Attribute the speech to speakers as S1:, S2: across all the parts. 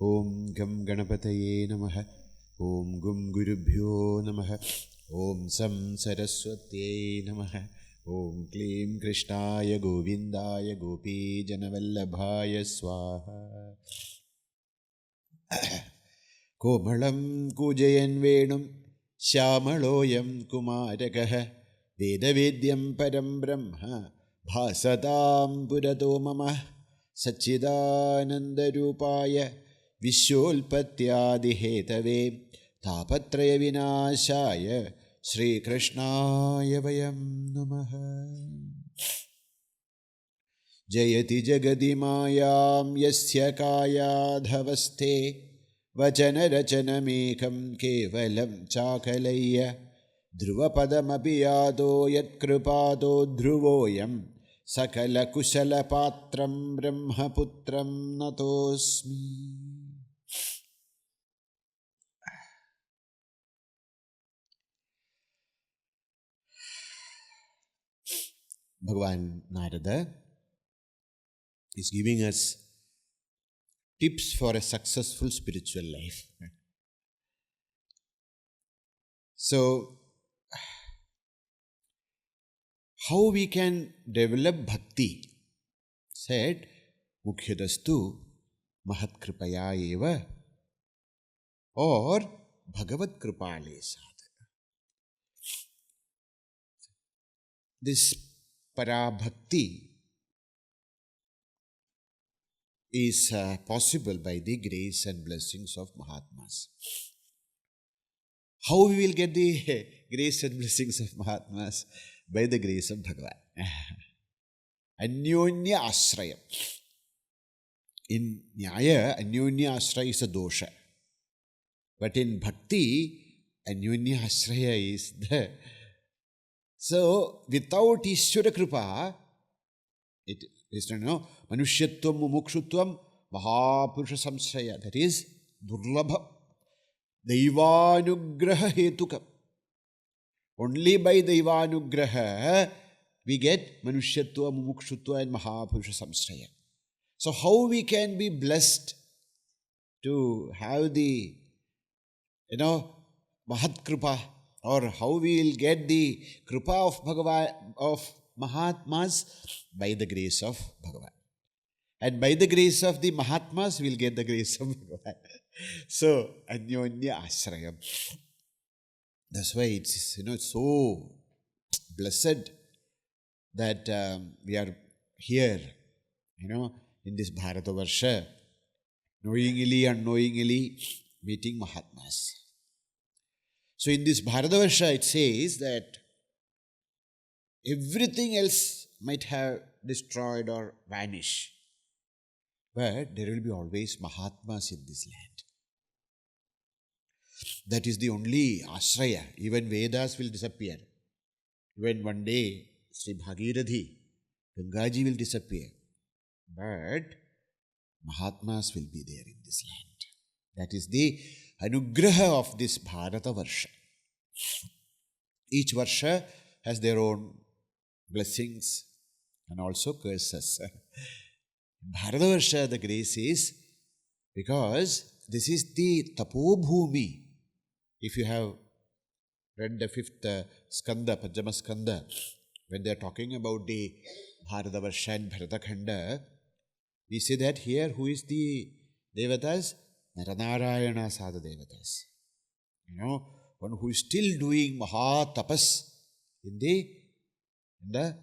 S1: Om Gam Ganapataye Namaha. Om Gum Gurubhyo Namaha. Om Sam Saraswati Namaha. Om Klim Krishnaya Govindaya Gopi Janavallabhaya Swaha. Komalam Kujayan Venum Shyamaloyam Kumarakaha Vedavedyam Param Brahma Bhasatam Purato Mama Sachidananda Rupaya Vishulpatyadi Hetave Tapatraya Vinashaya Shri Krishnaya Vayam Namaha. Jayati Jagadi Mayam Yasya Kaya Dhavaste Vachana Rachana Mekam Kevalam Chakalaya Dhruvapadamapi Yado Yat Kripado Dhruvoyam Sakala Kusala Patram Brahmaputram Natosmi. Bhagavan Narada is giving us tips for a successful spiritual life. So, how we can develop bhakti? Said, Mukhyadastu Mahat Kripaya Eva or Bhagavat Kripale Sadhaka. This parābhakti is possible by the grace and blessings of Mahatmas. How we will get the grace and blessings of Mahatmas? By the grace of Bhagavan. Anyonya Asraya. In Nyaya, Anyonya Asraya is a dosha. But in Bhakti, Anyonya Asraya is the... So, without Ishvara Kripa, it is to know, Manushyatvam Mumukshutvam Mahapurusha Samsraya. That is, Durlabha. Daivanugraha Hetukam. Only by Daivanugraha we get Manushyatva, Mumukshutva and Mahapurusha Samsraya. So how we can be blessed to have the, Mahat Kripa, or how we will get the Kripa of Bhagavan, of Mahatmas? By the grace of Bhagavan. And by the grace of the Mahatmas, we will get the grace of Bhagavan. So, Anyonya Asrayam. That's why it's, it's so blessed that we are here, in this Bharatavarsha, knowingly, unknowingly, meeting Mahatmas. So in this Bharatavarsha, it says that everything else might have destroyed or vanished, but there will be always Mahatmas in this land. That is the only ashraya. Even Vedas will disappear. Even one day, Sri Bhagirathi, Gangaji will disappear. But Mahatmas will be there in this land. That is the anugraha of this Bharata Varsha. Each Varsha has their own blessings and also curses. Bharata Varsha, the grace is because this is the Tapobhumi. If you have read the 5th skanda, Panchama skanda, when they are talking about the Bharata Varsha and Bharatakhanda, we say that here who is the Devatas? Naranarayana Sada Devatas. One who is still doing Mahatapas in the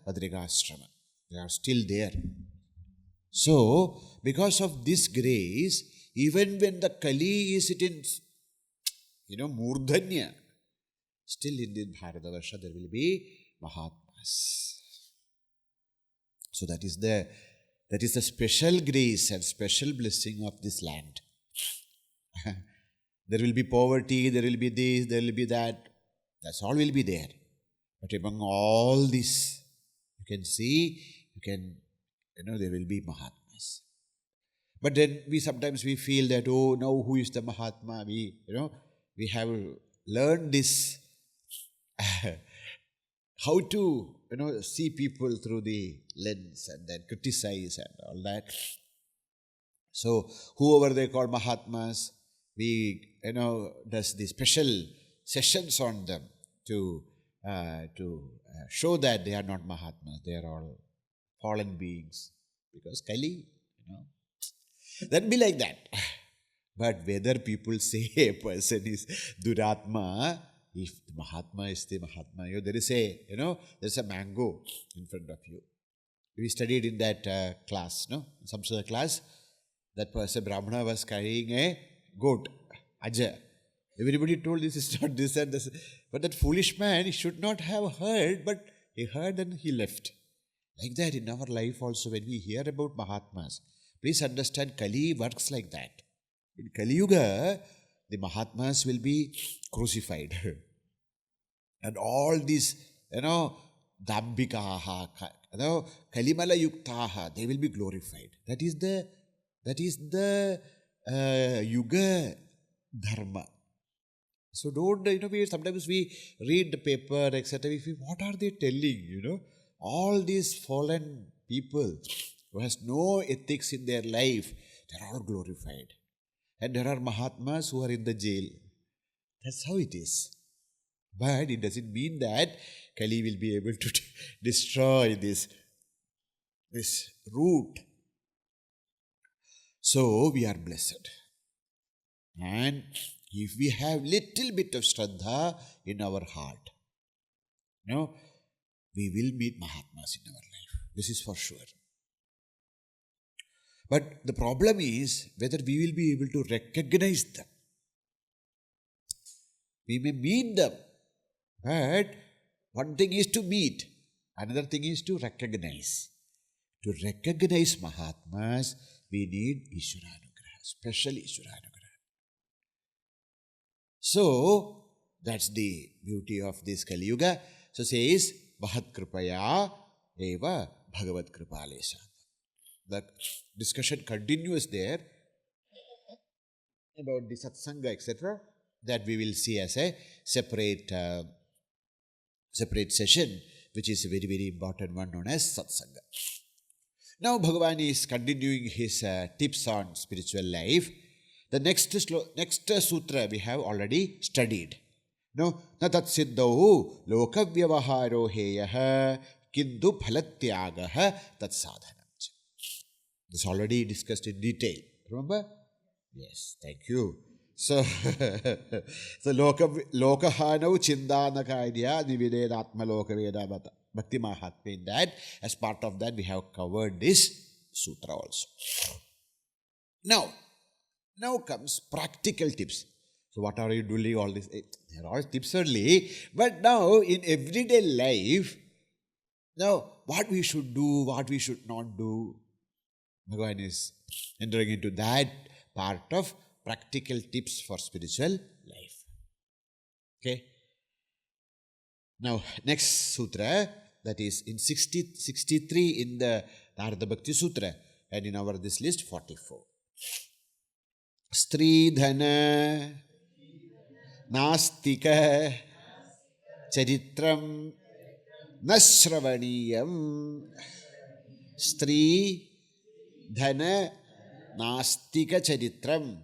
S1: Badrigashrama. They are still there. So, because of this grace, even when the Kali is in, Murdhanya, still in the Bharatavarsha there will be Mahatmas. So that is the special grace and special blessing of this land. There will be poverty, there will be this, there will be that. That's all will be there. But among all this, you can see, there will be Mahatmas. But then sometimes we feel that, now who is the Mahatma? We have learned this, how to, see people through the lens and then criticize and all that. So, whoever they call Mahatmas, we, does the special sessions on them to show that they are not Mahatmas, they are all fallen beings. Because Kali, then be like that. But whether people say a person is Duratma, if the Mahatma is the Mahatma, there is there's a mango in front of you. We studied in that class, Samskrita class, that person, Brahmana, was carrying a goat, Aja. Everybody told this is not this and this. But that foolish man, he should not have heard, but he heard and he left. Like that in our life also, when we hear about Mahatmas, please understand Kali works like that. In Kali Yuga, the Mahatmas will be crucified. And all these, Dambikaha, Kalimala Yuktaha, they will be glorified. That is the Yuga Dharma. So don't, sometimes we read the paper, etc. What are they telling, All these fallen people who has no ethics in their life, they are all glorified. And there are Mahatmas who are in the jail. That's how it is. But it doesn't mean that Kali will be able to destroy this root. So we are blessed. And if we have little bit of Shraddha in our heart, we will meet Mahatmas in our life. This is for sure. But the problem is whether we will be able to recognize them. We may meet them, but one thing is to meet, another thing is to recognize. To recognize Mahatmas, we need Ishvaranugraha, special Ishvaranugraha. So, that's the beauty of this Kali Yuga. So says, Bhahat Kripaya Eva Bhagavat Kripalesha. The discussion continues there about the satsanga, etc. That we will see as a separate session, which is a very, very important one known as satsanga. Now Bhagavan is continuing his tips on spiritual life. The next sutra we have already studied. No, na tat siddhau lokavyavaharo heyaha kintu phalatyagaha tat sadhanam. This already discussed in detail. Remember? Yes, thank you. So, lokahanau chindana-karya nivededatma lokaveda bhakti mahatma. In that, as part of that, we have covered this sutra also. Now comes practical tips. So what are you doing all this? They are all tips only. But now in everyday life, now what we should do, what we should not do, Bhagavan is entering into that part of practical tips for spiritual life. Okay. Now next sutra, that is in 63 in the Nārada Bhakti Sūtra, and in our this list 44. strī-dhana-nāstika-caritraṁ na śravaṇīyam. strī-dhana-nāstika-caritraṁ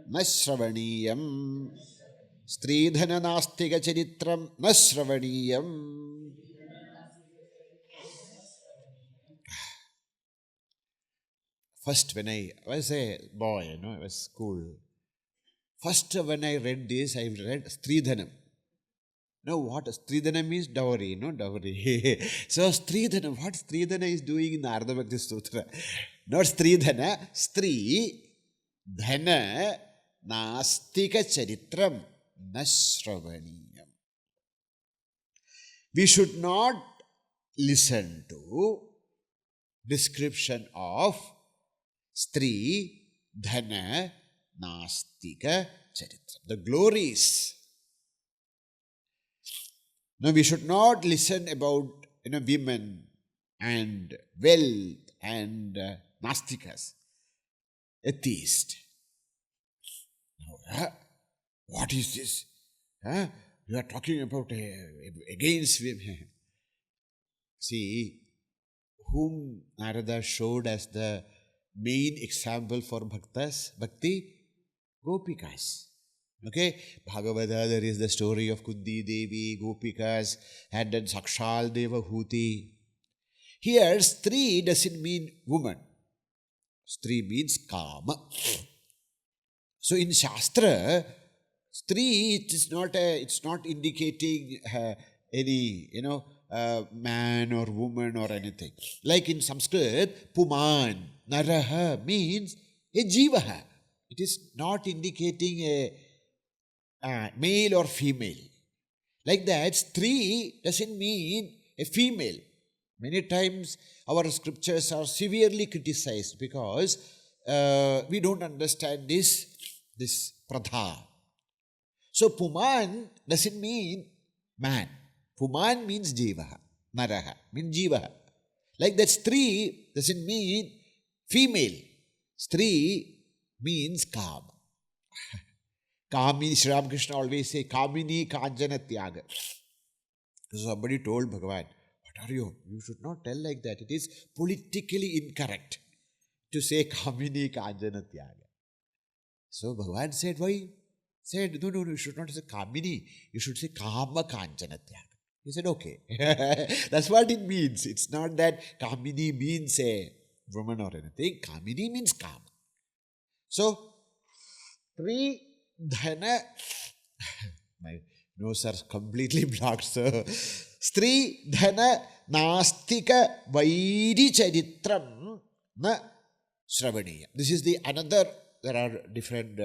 S1: na śravaṇīyam. strī-dhana-nāstika-caritraṁ na śravaṇīyam. First, when I was a boy, I was school. First, when I read this, I read strī-dhanam. Now, what strī-dhanam means? Dowry, dowry. So, strī-dhanam, what strī-dhana is doing in Nārada Bhakti Sūtra? Not strī-dhana, strī-dhana-nāstika-caritraṁ na śravaṇīyam. We should not listen to description of strī-dhana-nāstika-caritraṁ, the glories. Now we should not listen about women and wealth and nastikas, atheist. Now, what is this? You are talking about against women. See, whom Narada showed as the main example for bhakti, gopikas. Okay, Bhagavata, there is the story of Kunti Devi, gopikas, and then Sakshal Devahuti. Here, strī doesn't mean woman. Strī means kāma. So in Shastra, strī, it's not indicating any, man or woman or anything. Like in Sanskrit, puman, naraha means a jivaha. It is not indicating a male or female. Like that, strī doesn't mean a female. Many times our scriptures are severely criticized because we don't understand this pradha. So puman doesn't mean man. Puman means jivaha. Naraha means jivaha. Like that, strī doesn't mean female. Strī means kāma. Kamini, Sri Ramakrishna always say, Kamini Kanjana Tyaga. So somebody told Bhagavan, what are you? You should not tell like that. It is politically incorrect to say Kamini Kanjana Tyaga. So Bhagavan said, why? Said, no, you should not say Kamini. You should say Kāma-Kanjana Tyaga. He said, okay. That's what it means. It's not that Kamini means a woman or anything. Kamini means Kama. So, strī-dhana, my nose are completely blocked, so strī-dhana-nāstika-caritraṁ śravaṇīyam. This is the another, there are different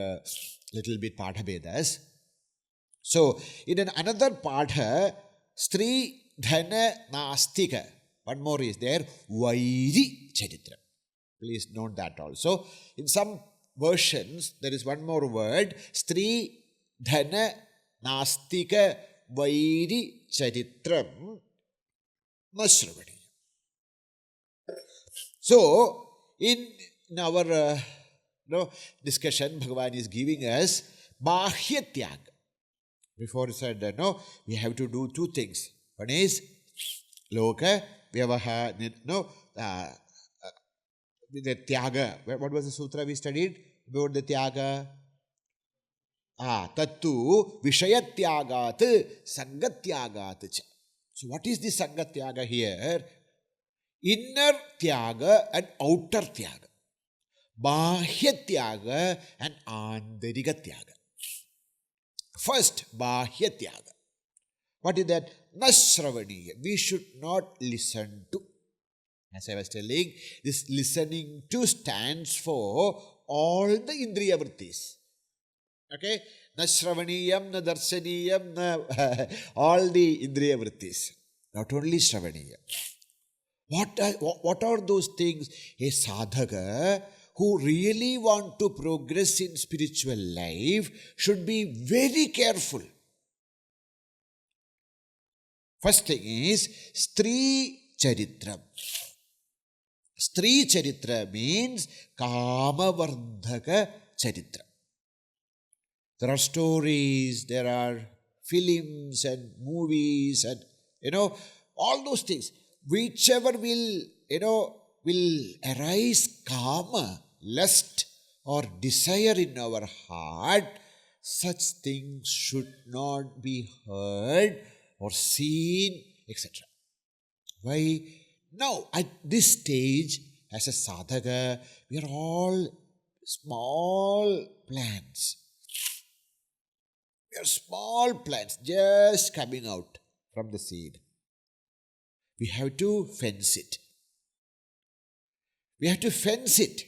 S1: little bit patha-vedas. So, in another patha, strī-dhana-nāstika, one more is there, vairi-caritraṁ. Please note that also. In some versions, there is one more word, strī-dhana-nāstika-caritraṁ śravaṇīyam. So, in our discussion, Bhagavan is giving us bahya-tyaga. Before he said that, we have to do two things. One is loka, vyavaha, the tyaga. What was the sutra we studied about the tyaga? Tattu vishayatyagat sangatyagat cha. So what is the sangatyaga here? Inner tyaga and outer tyaga. Bahya tyaga and antarika tyaga. First, bahya tyaga. What is that? Śravaṇīyam. We should not listen to. As I was telling, this listening to stands for all the indriya vrittis. Okay? Na śravaṇīyam, na darsanīyam, all the indriya vrittis. Not only śravaṇīyam. What are those things? A sadhaka who really want to progress in spiritual life should be very careful. First thing is strī-charitraṁ. Strī-charitra means kāma-vardhaka-charitra. There are stories, there are films and movies and, all those things. Whichever will arise karma, lust or desire in our heart, such things should not be heard or seen, etc. Why? Now, at this stage, as a sadhaka, we are all small plants. We are small plants just coming out from the seed. We have to fence it. We have to fence it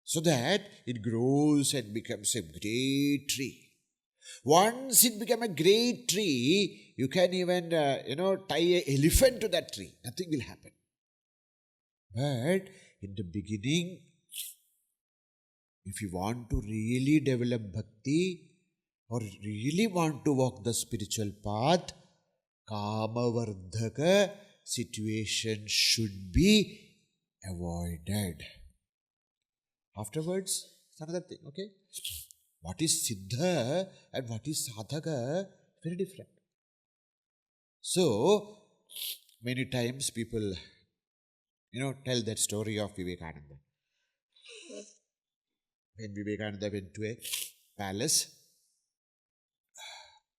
S1: so that it grows and becomes a great tree. Once it becomes a great tree, you can even, tie an elephant to that tree. Nothing will happen. But in the beginning, if you want to really develop bhakti or really want to walk the spiritual path, kāma-vardhaka situation should be avoided. Afterwards, it's another thing, okay? What is siddha and what is sadhaka, very different. So, many times people, tell that story of Vivekananda. When Vivekananda went to a palace,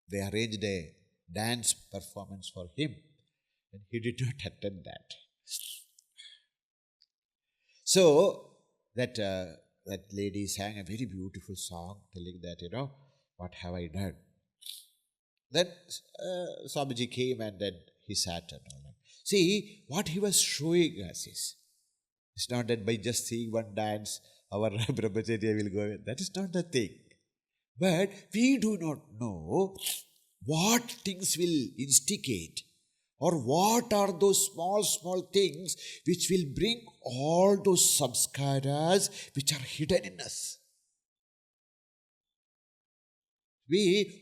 S1: they arranged a dance performance for him, and he did not attend that. So, that lady sang a very beautiful song telling that, what have I done? Then Swamiji came and then he sat and all that. See, what he was showing us is, it's not that by just seeing one dance, our brahmacharya will go away. That is not the thing. But we do not know what things will instigate, or what are those small things which will bring all those samskaras which are hidden in us.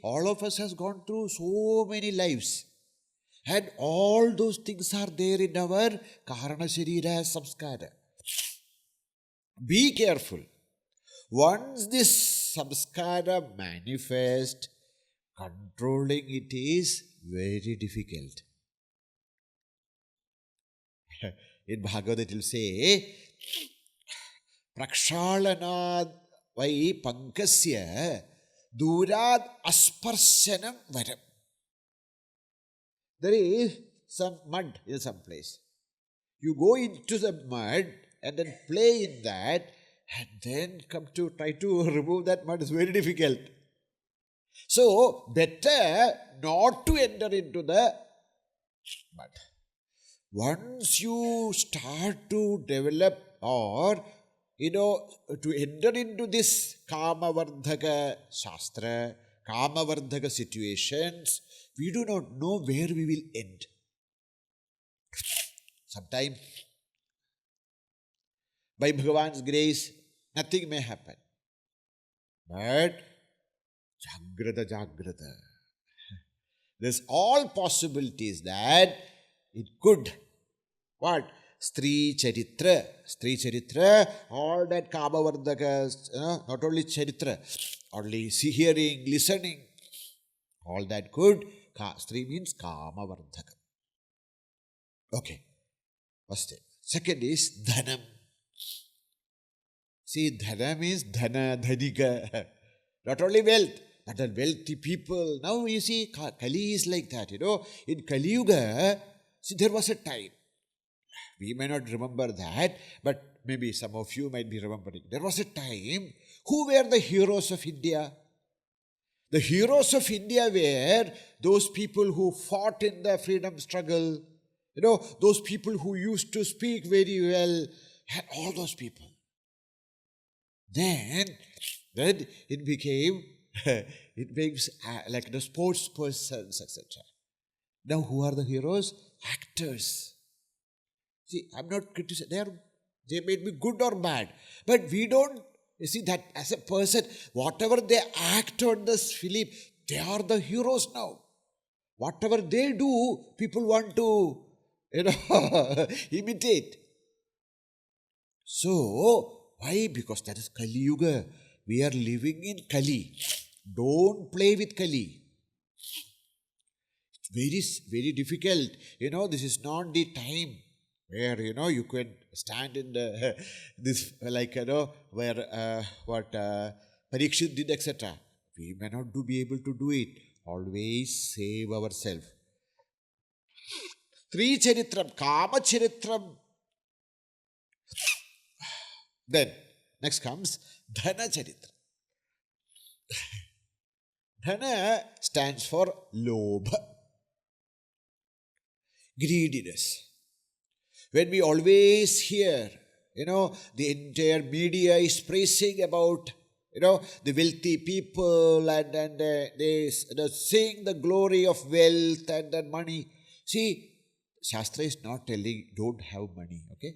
S1: All of us has gone through so many lives, and all those things are there in our karana sharira samskara. Be careful. Once this samskara manifests, controlling it is very difficult. In Bhagavatam it will say, Prakshalanad vai pankasya durad asparsanam varam. There is some mud in some place. You go into the mud and then play in that, and then try to remove that mud is very difficult. So, better not to enter into the mud. Once you start to develop or, to enter into this kāma-vardhaka shastra, kāma-vardhaka situations, we do not know where we will end. Sometimes, by Bhagavan's grace, nothing may happen. But, Jagrata. There's all possibilities that it could. What? Strī-charitra, all that kāma-vardhakas, not only charitra, only hearing, listening, all that could. Strī means kāma-vardhaka. Okay. First thing. Second is dhanam. See, dhana means dhana-dhanika. Not only wealth, but the wealthy people. Now you see, Kali is like that, In Kali Yuga, see, there was a time. We may not remember that, but maybe some of you might be remembering. There was a time, who were the heroes of India? The heroes of India were those people who fought in the freedom struggle, those people who used to speak very well, all those people. Then it became, like the sports persons, etc. Now who are the heroes? Actors. See, I'm not criticizing. They may be good or bad, but we don't see that as a person, whatever they act on this film, they are the heroes now. Whatever they do, people want to, imitate. So, why? Because that is Kali Yuga. We are living in Kali. Don't play with Kali. It's very, very difficult. This is not the time where, you can stand in the, where, Parikshit did, etc. We may not be able to do it. Always save ourselves. Strī-charitram, kāma-charitram. Then, next comes dhana-charitram. Dhana stands for lobha, greediness. When we always hear, the entire media is praising about, the wealthy people and they sing the glory of wealth and money. See, Shastra is not telling don't have money, okay?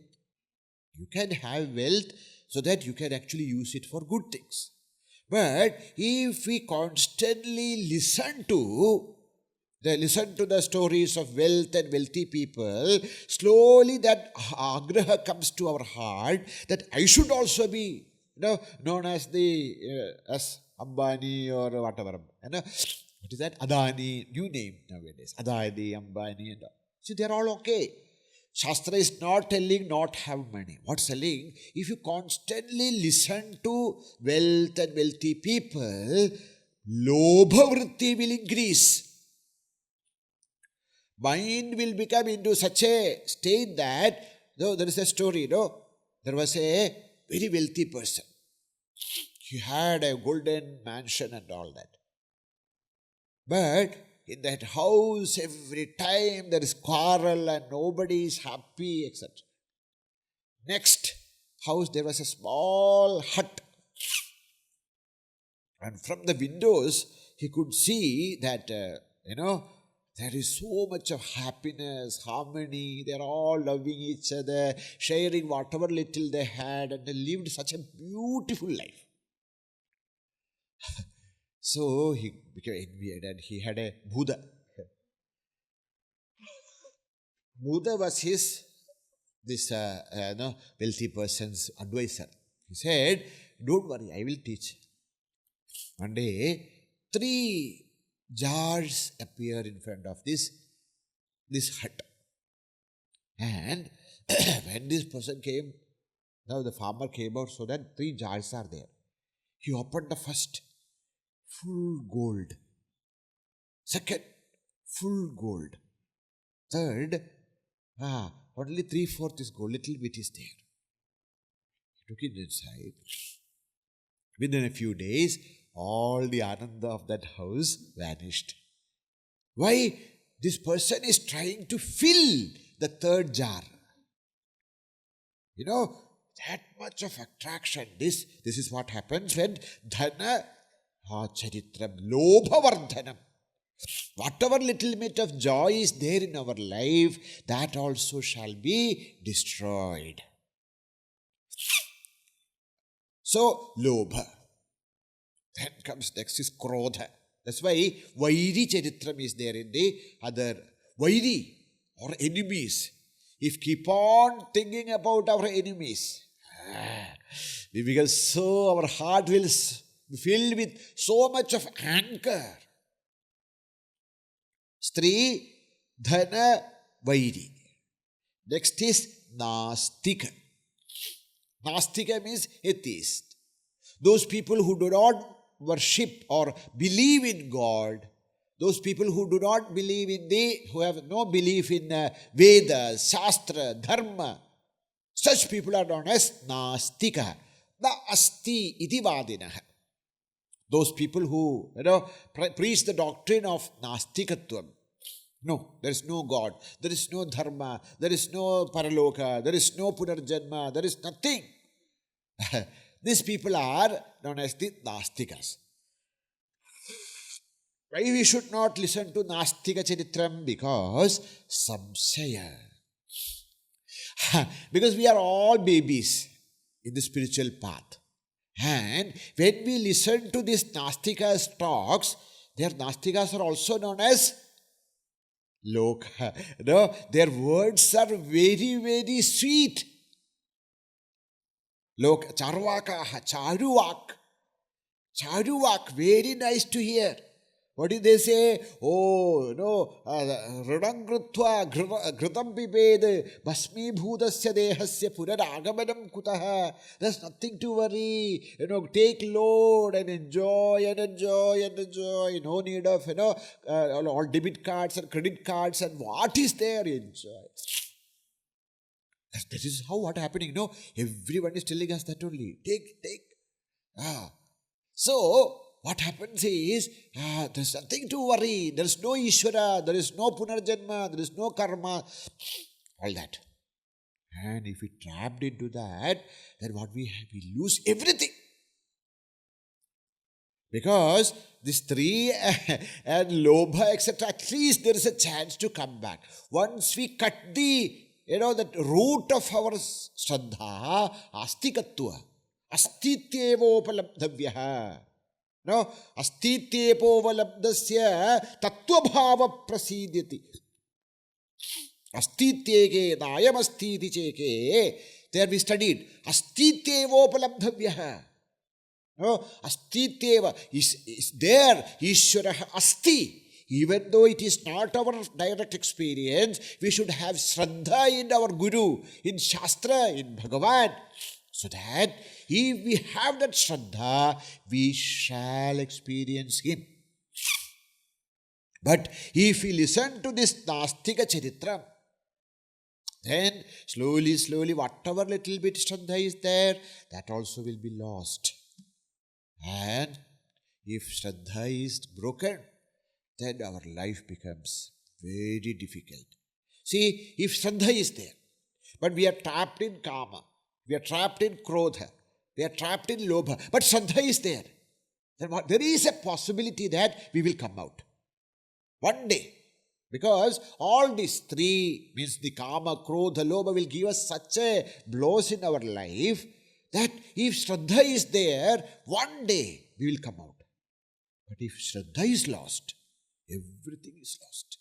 S1: You can have wealth so that you can actually use it for good things. But if we constantly listen to the stories of wealth and wealthy people, slowly that agraha comes to our heart that I should also be, known as as Ambani or whatever. What is that? Adani, new name nowadays. Adani, Ambani and all. See, they're all okay. Shastra is not telling not have money. What's telling? If you constantly listen to wealth and wealthy people, lobha vritti will increase. Mind will become into such a state that, though there is a story, there was a very wealthy person. He had a golden mansion and all that. But in that house, every time there is quarrel and nobody is happy, etc. Next house, there was a small hut. And from the windows, he could see that, there is so much of happiness, harmony. They are all loving each other, sharing whatever little they had, and they lived such a beautiful life. So he became envied and he had a Buddha. Buddha was this wealthy person's advisor. He said, don't worry, I will teach. One day, 3 jars appear in front of this hut. And when this person came, now the farmer came out so that 3 jars are there. He opened the first, full gold. Second, full gold. Third, only 3/4 is gold, little bit is there. He took it inside. Within a few days, all the ananda of that house vanished. Why? This person is trying to fill the 3rd jar. That much of attraction. This is what happens when dhana-caritraṁ, lobhavardhanam. Whatever little bit of joy is there in our life, that also shall be destroyed. So, lobha. Then comes next is krodha. That's why vairi charitram is there in the other. Vairi or enemies. If keep on thinking about our enemies, we become so, our heart will be filled with so much of anger. Strī-dhana-vairi. Next is nastika. Nastika means atheist. Those people who do not worship or believe in God, those people who do not believe in who have no belief in Vedas, Shastra, Dharma, such people are known as Nastika. Na asti iti vadinaha. Those people who, preach the doctrine of Nastikatvam. No, there is no God, there is no Dharma, there is no Paraloka, there is no Punarjanma, there is nothing. These people are known as the Nastikas. Why we should not listen to Nastika-caritraṁ? Because samsaya. Because we are all babies in the spiritual path. And when we listen to these Nastikas' talks, their Nastikas are also known as Loka. Their words are very, very sweet. Lok, charvakaha, charuvak, very nice to hear. What did they say? Rudam krutva ghrutam piped bhasmi bhudasya dehasya puraragamanam kutaha. There's nothing to worry. Take load and enjoy and enjoy and enjoy. No need of, all debit cards and credit cards and what is there? Enjoy. That is how what happening. Everyone is telling us that only. Take. So, what happens is, there's nothing to worry. There is no Ishvara, there is no Punarjanma, there is no karma, all that. And if we trapped into that, then what we have, we lose everything. Because this 3 and lobha, etc., at least there is a chance to come back. Once we cut that root of our shraddha, astikatva, astityevopalamdhavyaha. Astityevopalamdasya tattvabhava prasidyati. Astityeke nayam astiti cheke. There we studied. Astityevopalamdhavyaha. Astityeva is there. Ishvaraha asti. even though it is not our direct experience, we should have Shraddha in our Guru, in Shastra, in Bhagavan, so that if we have that Shraddha, we shall experience Him. But if we listen to this Nastika-caritraṁ, then slowly, whatever little bit Shraddha is there, that also will be lost. And if Shraddha is broken, then our life becomes very difficult. See, if Shraddha is there, but we are trapped in Kama, we are trapped in Krodha, we are trapped in Lobha, but Shraddha is there, then there is a possibility that we will come out. One day. Because all these three, means the Kama, Krodha, Lobha, will give us such a blows in our life that if Shraddha is there, one day we will come out. But if Shraddha is lost, everything is lost.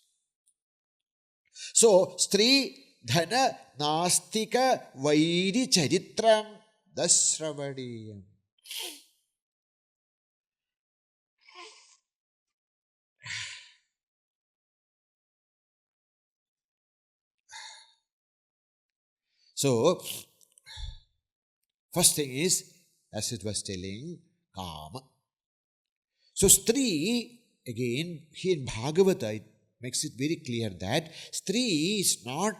S1: So, strī-dhana-nāstika-caritraṁ śravaṇīyam. So, first thing is, as it was telling, Kama. So, Strī, again, here in Bhagavata, it makes it very clear that Strī is not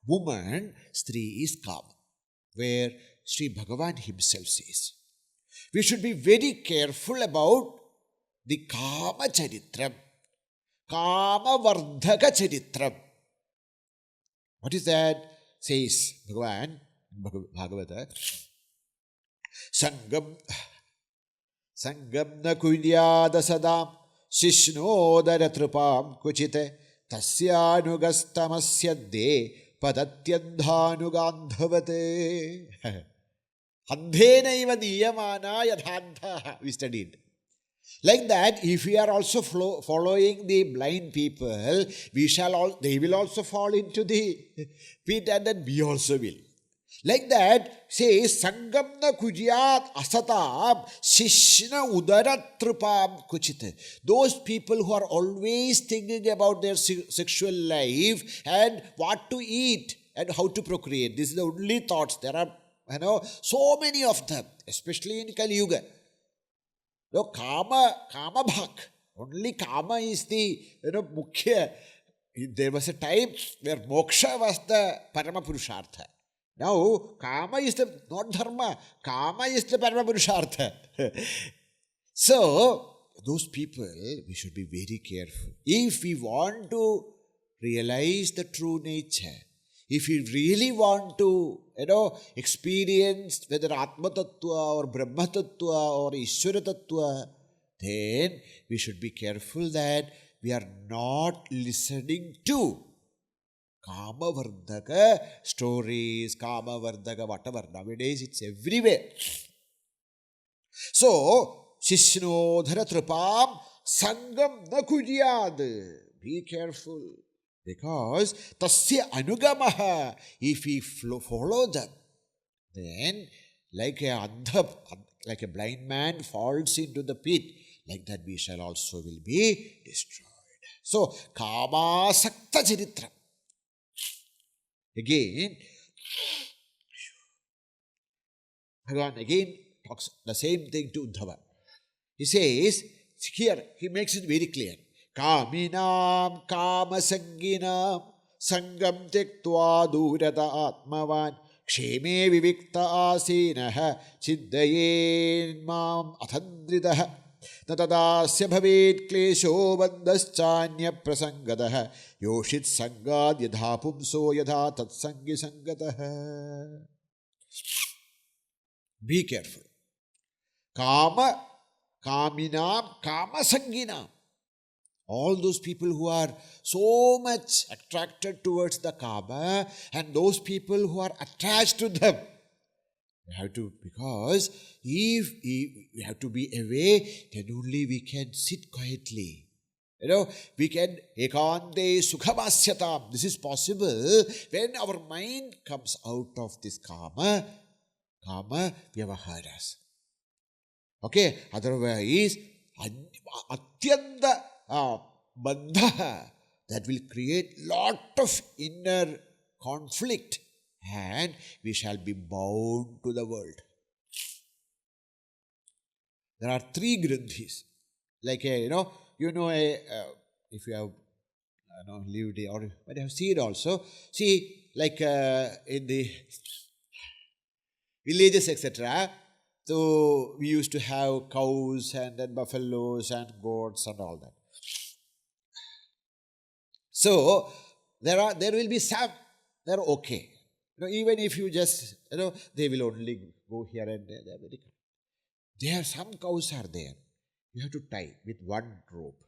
S1: woman, Strī is Kama, where Sri Bhagavan himself says. We should be very careful about the Kāma-caritraṁ, Kāma-vardhaka-caritraṁ. What is that? Says Bhagavan in Bhagavata, Sangam na kulyāda sadām shishnodara trupām kuchite tasyanugastamasya de padatyandhanugandhavate andhenaiva niyamana yadhantha. We studied. Like that, if we are also following the blind people, they will also fall into the pit, and then we also will. Like that, says, Sangamna kujyat asatam shishna udaratrupam kuchite. Those people who are always thinking about their sexual life and what to eat and how to procreate. This is the only thoughts. There are, so many of them, especially in Kali Yuga. No, Kama bhak. Only Kama is the, mukhya. There was a time where moksha was the parama purushartha. Now, Kama is not dharma. Kama is the parama purushartha. So, those people, we should be very careful. If we want to realize the true nature, if we really want to, experience whether Atma Tattva or Brahma Tattva or Ishvara Tattva, then we should be careful that we are not listening to Kama-vardhaka stories, Kama-vardhaka whatever. Nowadays it's everywhere. So, Shishnodhara Trupam Sangam na kuryād. Be careful. Because tasya anugamaha, if we follow them, then like a blind man falls into the pit, like that we shall also will be destroyed. So, Kāma-sakta-caritraṁ. Again, Bhagavan again talks the same thing to Uddhava. He says, here he makes it very clear. Kāminām kāma-sanginām sangam tyaktva durata atmavan ksheme vivikta asinaha chiddayén mam athandritaha natadasya bhavet klesho bandhaschanya prasangataha yoshit sangad yadha pumso yadha tatsangi sangataha. Be careful. Kāminām kāma-sanginām. All those people who are so much attracted towards the Kama and those people who are attached to them. We have to, because if we have to be away, then only we can sit quietly. We can ekante sukhamasyatam. This is possible when our mind comes out of this Kama vyavaharas. Okay, otherwise, atyanta bandha, that will create lot of inner conflict and we shall be bound to the world. There are 3 granthis. Like if you have lived or but have seen also. See, like in the villages, etc. So we used to have cows and then buffaloes and goats and all that. So there will be some, they're okay. Even if you just, they will only go here and there. They're very. There are some cows are there. You have to tie with one rope.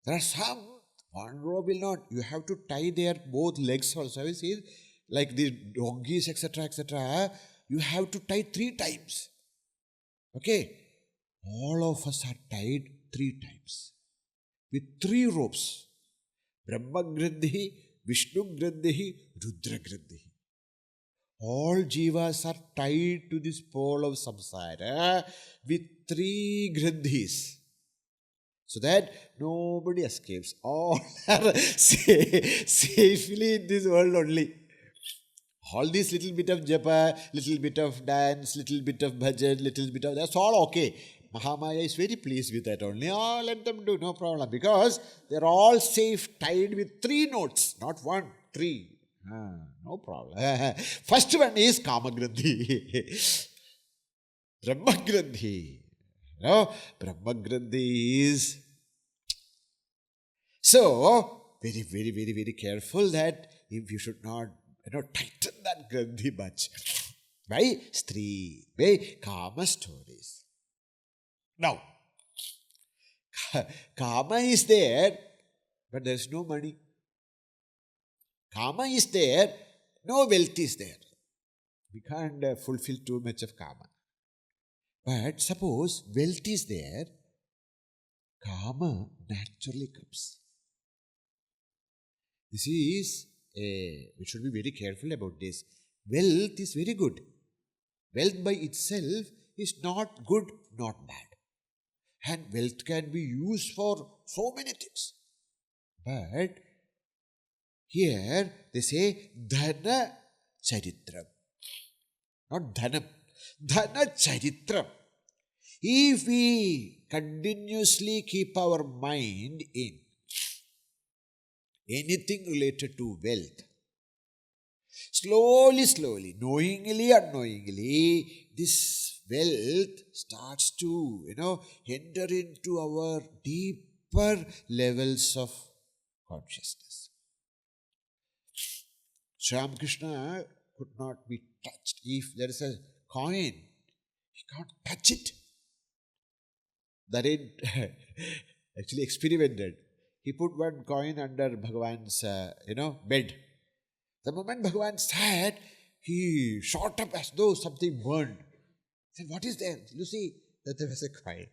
S1: There are some, one rope will not. You have to tie their both legs also. Have you seen? Like the donkeys, etc., etc. You have to tie 3 times. Okay? All of us are tied 3 times. With 3 ropes. Brahma Grandhi, Vishnu Grandhi, Rudra Grandhi. All jivas are tied to this pole of samsara with 3 grandhis. So that nobody escapes. All are safely in this world only. All this little bit of japa, little bit of dance, little bit of bhajan, little bit of, that's all okay. Mahamaya is very pleased with that only. Oh, let them do, no problem. Because they're all safe, tied with 3 knots, not 1, 3. No problem. First one is kāma-krodhābhimānādikaṁ. Brahma Grandhi. Brahma Grandhi is. So, very, very, very, very careful that if you should not, tighten that Grandhi much. By Kama stories. Now, Kama is there, but there is no money. Kama is there, no wealth is there. We can't fulfill too much of Kama. But suppose wealth is there, Kama naturally comes. This is, we should be very careful about this. Wealth is very good. Wealth by itself is not good, not bad. And wealth can be used for so many things. But here they say dhana-caritraṁ. Not dhanam. Dhana-caritraṁ. If we continuously keep our mind in anything related to wealth, slowly, knowingly, unknowingly, this wealth starts to, enter into our deeper levels of consciousness. Sri Ramakrishna could not be touched. If there is a coin, he can't touch it. That is actually experimented. He put one coin under Bhagavan's, bed. The moment Bhagavan sat, he shot up as though something burned. He said, what is there? You see that there was a coin.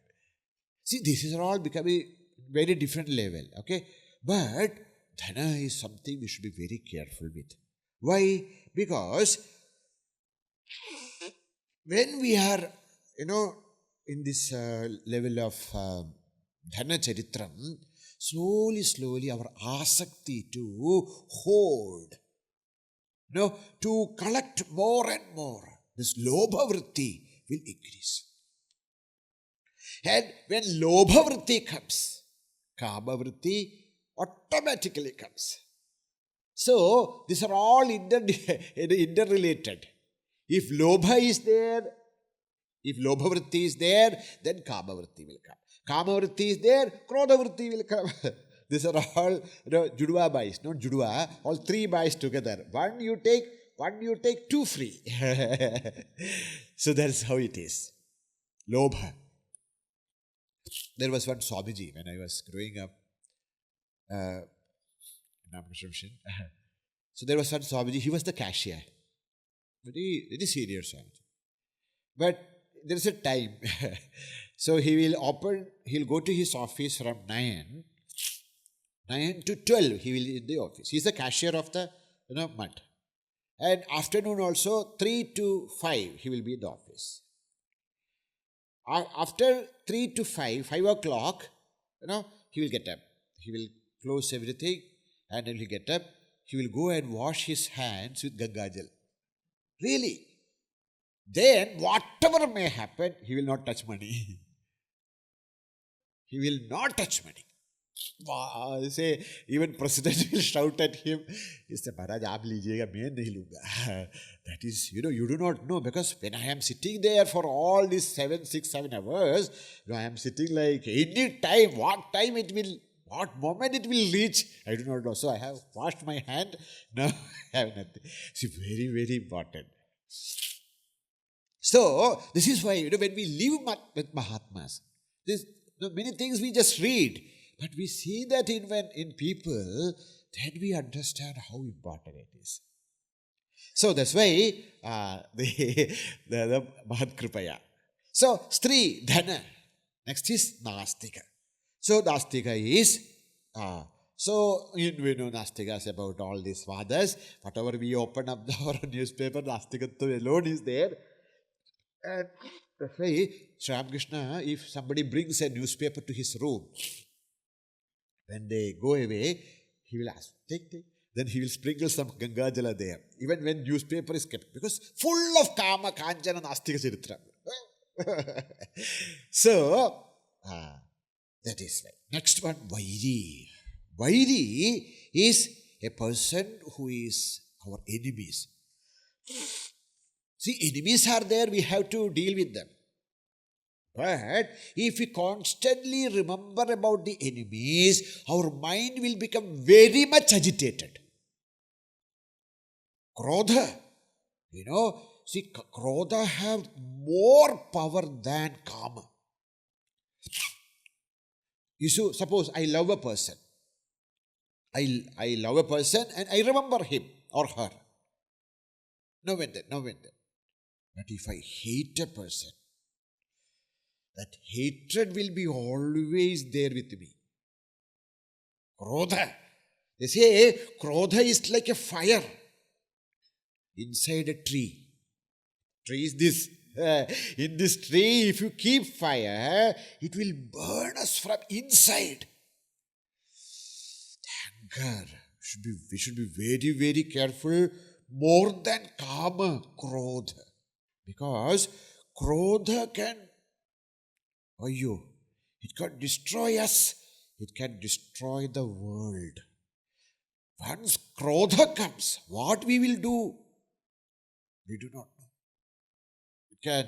S1: See, this is all becoming very different level, okay? But dhana is something we should be very careful with. Why? Because when we are, in this level of dhana-caritraṁ, slowly our asakti to hold, to collect more and more, this lobha vritti will increase. And when lobha vritti comes, kāma vritti automatically comes. So, these are all interrelated. If lobha is there, if lobha vritti is there, then kāma vritti will come. Kāma vritti is there, krodha vritti will come. These are all judva buys, not judva, all 3 buys together. One you take, 2 free. So that's how it is. Lobha. There was one Swamiji when I was growing up in Ramakrishna Mission. So there was one Swamiji, he was the cashier. Very, very serious Swamiji. But there is a time. So he'll go to his office from 9 to 12, he will be in the office. He's the cashier of the mart. And afternoon also, 3 to 5, he will be in the office. After 3 to 5 o'clock, he will get up. he will close everything and then he will get up. He will go and wash his hands with Gangajal. Really. Then whatever may happen, he will not touch money. He will not touch money. Wow, say, even president will shout at him. He said, Maharaj, aap lijiyega, main nahi lunga. That is, you do not know, because when I am sitting there for all these 7 hours, I am sitting like any time, what moment it will reach, I do not know. So I have washed my hand, now I have nothing. See, very, very important. So, this is why, when we live with Mahatmas, many things we just read, but we see that in people, then we understand how important it is. So, that's why the Mahat Kripaya. So, strī-dhana. Next is Nāstika. So, Nāstika is, we know Nastikas about all these fathers. Whatever we open up our newspaper, Nastikatva alone is there. And that's why Sri Ramakrishna, if somebody brings a newspaper to his room, when they go away, he will ask, take. Then he will sprinkle some Gangajala there, even when newspaper is kept, because full of kāma-krodhābhimānādikaṁ. So, that is right. Next one, Vairi. Vairi is a person who is our enemies. See, enemies are there, we have to deal with them. But if we constantly remember about the enemies, our mind will become very much agitated. Krodha, see, Krodha have more power than Kama. Suppose I love a person. I love a person and I remember him or her. Now and then. But if I hate a person, that hatred will be always there with me. Krodha. They say Krodha is like a fire inside a tree. Tree is this. In this tree, if you keep fire, it will burn us from inside. Anger. We should be very, very careful, more than kāma-krodha. Because Krodha can, it can destroy us, it can destroy the world. Once Krodha comes, what we will do? We do not know. It can,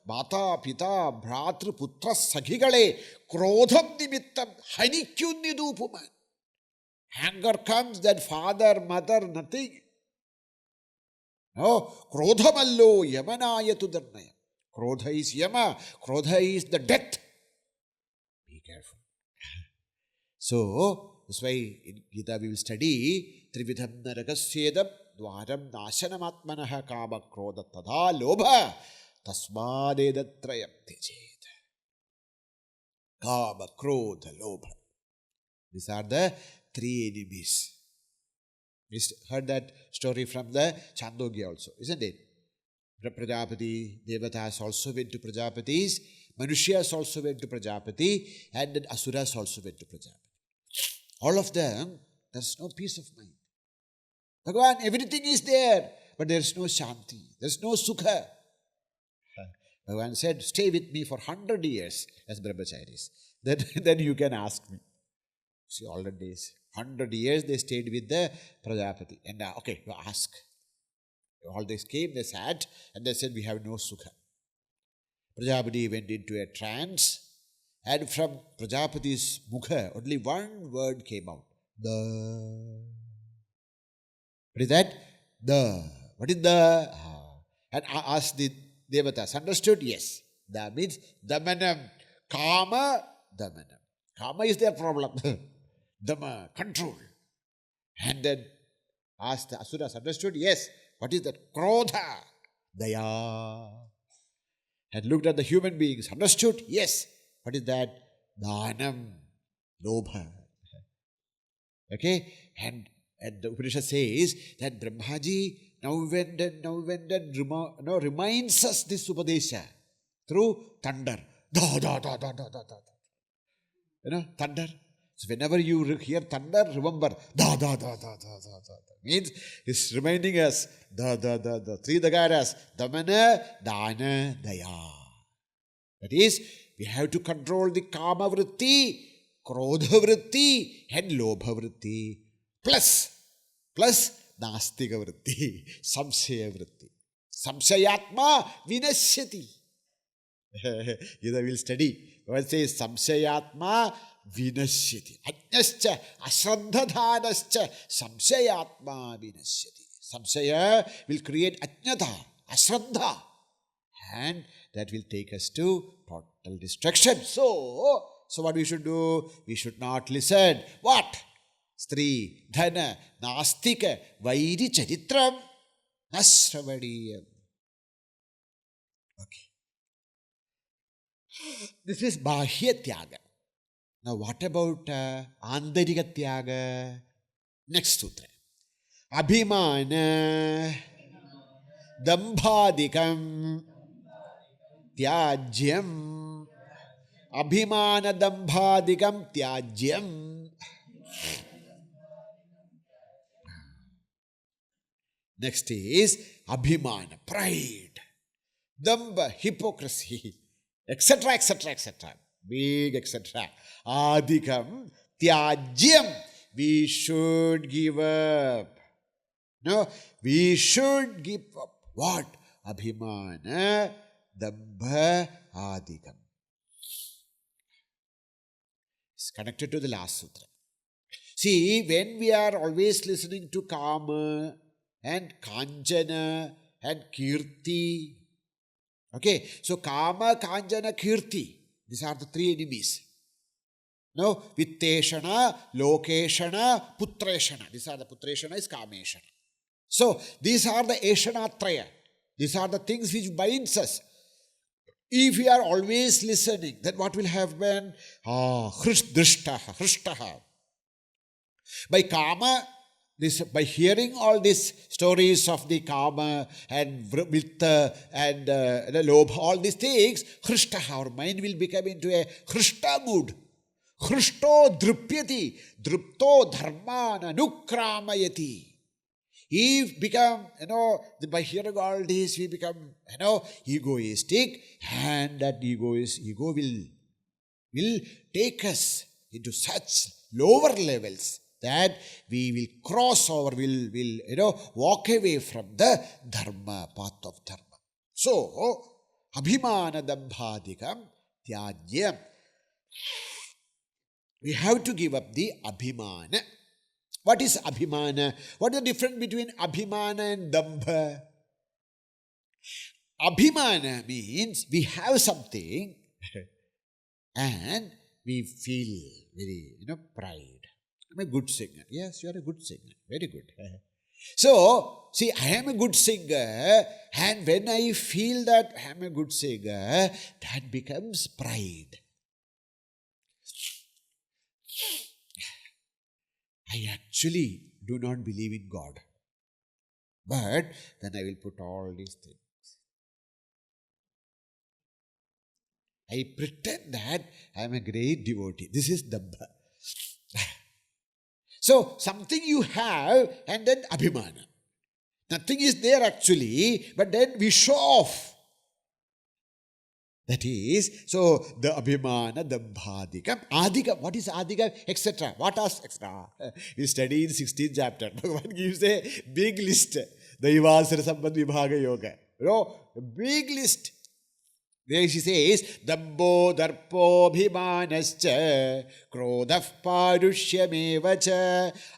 S1: Mata, Pita, Bhratru, Putra, Sakhigale, Krodham Nimittam, Hanikyun Nidupuman. Anger comes, that father, mother, nothing. No, Krodhamallo Yamanayatu Dharnaya. Krodha is Yama, Krodha is the death. Be careful. So, that's why in Gita we will study Trividham Naragasyedam Dvaram Nashanamatmanaha kāma-krodhābhimānādikaṁ lobha tasmādedatrayam tejed. Kāma-krodha lobha. These are the three enemies. We heard that story from the Chandogya also, isn't it? Prajapati, Devatas also went to Prajapatis, Manushyas also went to Prajapati, and then Asuras also went to Prajapati. All of them, there's no peace of mind. Bhagavan, everything is there, but there's no Shanti, there's no Sukha. Bhagavan said, stay with me for 100 years as brahmacharis. Then you can ask me. See, all the days. 100 years they stayed with the Prajapati. And okay, you ask. All this came, they sat, and they said, we have no Sukha. Prajapati went into a trance, and from Prajapati's mukha, only one word came out. The. What is that? The. What is the? And asked the Devatas. Understood? Yes. That means damanam. Kama, damanam. Kama is their problem. Dama, control. And then asked the Asuras. Understood? Yes. What is that? Krodha, daya. And looked at the human beings. Understood? Yes. What is that? Dhanam, lobha. Okay? And the Upanishad says that Brahmaji now and then reminds us this Upadesha through thunder. Da, da, da, da, da, da, da. Thunder. So whenever you hear thunder, remember da da da da da da da. Means it's reminding us the three dagaras, damana, dana, daya. That is, we have to control the kāma-vritti, krodha-vritti and lobha-vritti. Plus nastika-vritti, samshaya-vritti. Samshayatma vinashyati. Either we'll study. One says samshayatma vinashyati. Ajnascha asraddhadhanascha samshayatma vinashyati. Samshaya will create ajnata, asraddha. And that will take us to total destruction. So what we should do? We should not listen. What? Strī-dhana-nāstika-caritraṁ śravaṇīyam. Okay. This is bahya tyaga. Now what about antarika tyaga? Next sutra. Abhimāna-dambhādikaṁ tyājyam. Abhimāna-dambhādikaṁ tyājyam. Next is abhimāna, pride, dambha, hypocrisy, etc., etc., etc. Big etc. Adikam, tyājyam. We should give up. No, we should give up. What? Abhimāna, dambha, adikam. It's connected to the last sutra. See, when we are always listening to kāma and kanjana and kirti. Okay, so kāma, kanjana, kirti. These are the three enemies. No, vitteshana, lokeshana, putreshana. These are the putreshana is kameshana. So these are the eshanatraya. These are the things which binds us. If we are always listening, then what will happen? Hrushtaha. By kāma, by hearing all these stories of the kāma and vitta and lobha, all these things, hrushtaha, our mind will become into a hrushta mood. Hrushto drupyati, drupto dharmana nukramayati. He become, by hearing all this, we become, egoistic, and that ego will take us into such lower levels that we will cross over, will walk away from the dharma, path of dharma. So, abhimāna-dambhādikaṁ tyājyam. We have to give up the abhimāna. What is abhimāna? What is the difference between abhimāna and dambha? Abhimāna means we have something and we feel very, pride. I'm a good singer. Yes, you are a good singer. Very good. So, see, I am a good singer, and when I feel that I am a good singer, that becomes pride. I actually do not believe in God. But then I will put all these things. I pretend that I am a great devotee. This is dambha. So, something you have and then abhimāna. Nothing is there actually, but then we show off. That is, so the abhimāna-dambhādikaṁ. Adikam, what is adikam? Etc. What is etc.? We study in 16th chapter. Bhagavan gives a big list. Daivāsara sambandh vibhaga yoga. A big list. There she says, Dambho darpo bhimanascha krodhah parushyameva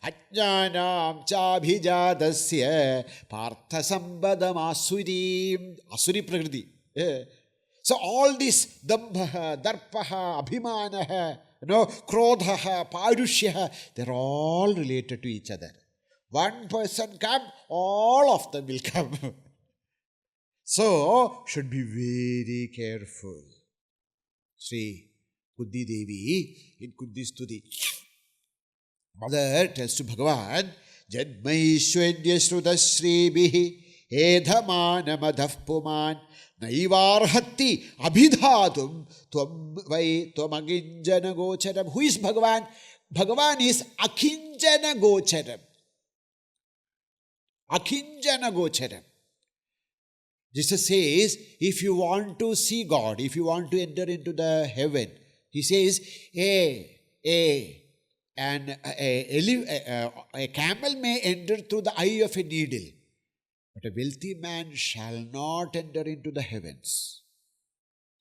S1: ajñānam cabhijādasya partha sambadam asurim. Asuri prakriti. So all this dambha, darpaha, abhimanaha, krodhaha, parushyaha, they're all related to each other. One person come, all of them will come. So, should be very careful. Sri Kuddhi Devi in Kuddhi Stuti. Mother tells to Bhagavan, Jadmaishwadya shrudashribihi edhamanamadav puman naivarhatti abhidhatum tvam vai tvamaginjana gocharam. Who is Bhagavan? Bhagavan is akinjana gocharam. Akinjana gocharam. Jesus says, if you want to see God, if you want to enter into the heaven, he says, a camel may enter through the eye of a needle, but a wealthy man shall not enter into the heavens.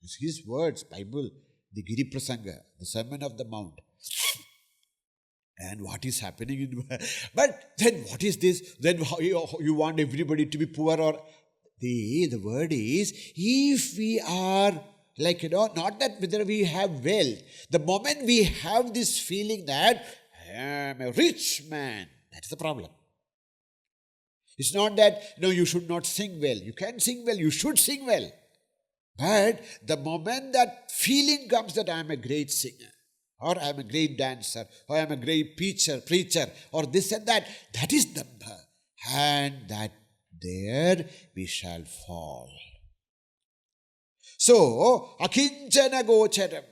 S1: It's his words, Bible, the Giri Prasanga, the Sermon of the Mount. And what is happening in... But then what is this? Then how you want everybody to be poor or... The word is, if we are like, not that whether we have wealth. The moment we have this feeling that I am a rich man, that's the problem. It's not that, you should not sing well. You can sing well, you should sing well. But the moment that feeling comes that I am a great singer, or I am a great dancer, or I am a great preacher, or this and that, that is dambha. And that there we shall fall. So, akinjana gocharam.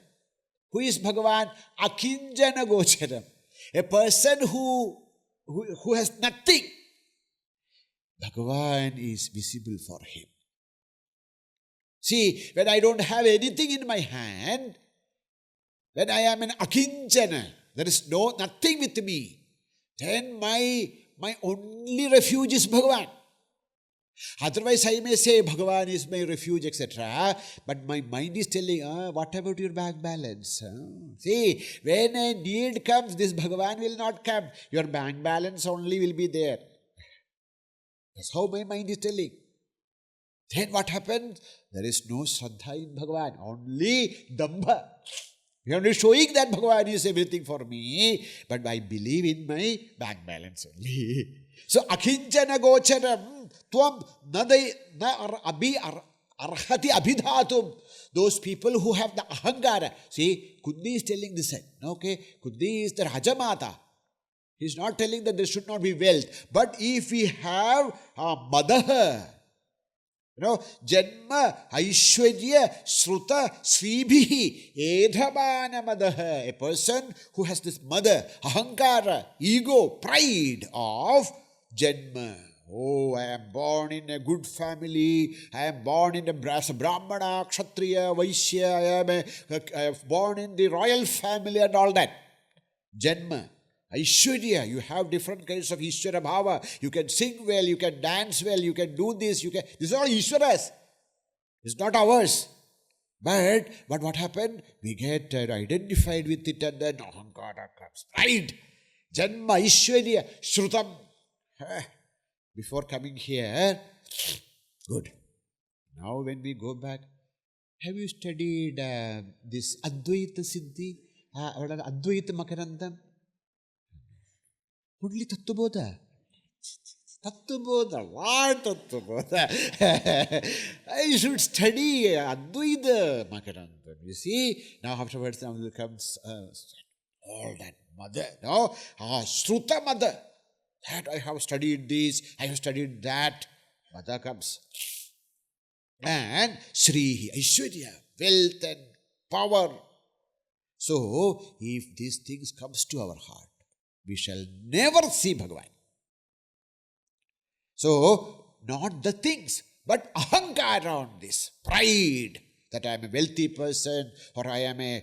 S1: Who is Bhagavan? Akinjana gocharam. A person who has nothing. Bhagavan is visible for him. See, when I don't have anything in my hand, when I am an akinjana, there is nothing with me, then my only refuge is Bhagavan. Otherwise, I may say Bhagavan is my refuge, etc. But my mind is telling, what about your bank balance? See, when a need comes, this Bhagavan will not come. Your bank balance only will be there. That's how my mind is telling. Then what happens? There is no Shraddha in Bhagavan, only Dambha. You are only showing that Bhagavan is everything for me, but I believe in my bank balance only. So, akinchana gocharam tvam arhati abhidhatum. Those people who have the ahankara. See, Kundi is telling this. Okay, Kundi is the Rajamata. He is not telling that there should not be wealth. But if we have madaha, Janma, Aishwarya, Shruta, Sribhihi, Edhamana Madaha. A person who has this mother, ahankara, ego, pride of Janma. Oh, I am born in a good family. I am born in a Brahmana, Kshatriya, Vaishya. I am born in the royal family and all that. Janma. Aishwarya, you have different kinds of Ishwara Bhava. You can sing well, you can dance well, you can do this, This is all Ishwara's. It's not ours. But what happened? We get identified with it and then ahankara comes. Pride. Janma, Aishwarya, Shrutam. Before coming here, good. Now when we go back, have you studied this Advaita Siddhi? Advaita Makarandam? Only Tattvabodha. Tattvabodha. What Tattvabodha? I should study Advaita Makarandam. You see, now afterwards now comes all that mother. No? Shruta mother. That I have studied this, I have studied that. Mother comes. And Srihi, Aishwarya, wealth and power. So, if these things comes to our heart, we shall never see Bhagavan. So, not the things, but ahankara on this, pride, that I am a wealthy person, or I am a